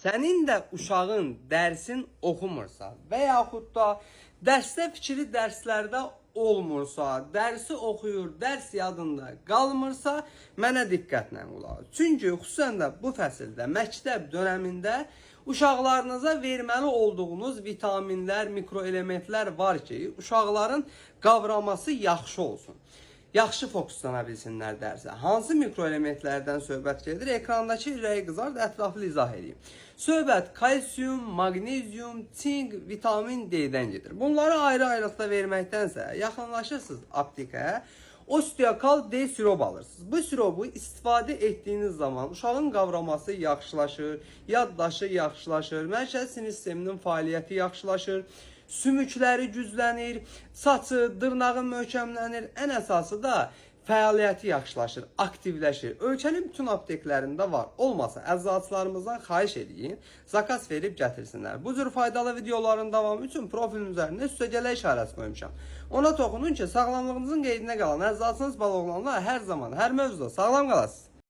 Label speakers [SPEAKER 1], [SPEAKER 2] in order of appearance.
[SPEAKER 1] sənin də uşağın dərsin oxumursa və yaxud da dərsdə fikri dərslərdə olmursa, dərsi oxuyur, dərs yadında qalmırsa, mənə diqqətlə qulaq as. Çünki xüsusən də bu fəsildə, məktəb dönəmində uşaqlarınıza verməli olduğunuz vitaminlər, mikroelementlər var ki, uşaqların qavraması yaxşı olsun. Yaxşı fokuslana bilsinlər dərsə. Hansı mikroelementlərdən söhbət gedir? Ekrandakı ürəyi qızard, ətraflı izah edeyim. Söhbət kalsium, magnezium, çink, vitamin D-dən gedir. Bunları ayrı-ayrılıqda verməkdənsə, yaxınlaşırsınız aptekaya, osteokal D sirop alırsınız. Bu siropu istifadə etdiyiniz zaman uşağın qavraması yaxşılaşır, yaddaşı yaxşılaşır, mərkəzi sinir sisteminin fəaliyyəti yaxşılaşır, sümükləri güclənir, saçı, dırnağı möhkəmlənir, ən əsası da fəaliyyəti yaxşılaşır, aktivləşir. Ölkənin bütün apteklərində var. Olmasa əczaçılarımızdan xahiş edin, zakaz verib gətirsinlər. Bu cür faydalı videoların davamı üçün profilin üzərində üstəgələ işarəsi qoymuşam. Ona toxunun ki, sağlamlığınızın qeydinə qalan əczaçınız baloğlanlar hər zaman, hər mövzuda sağlam qalasınız.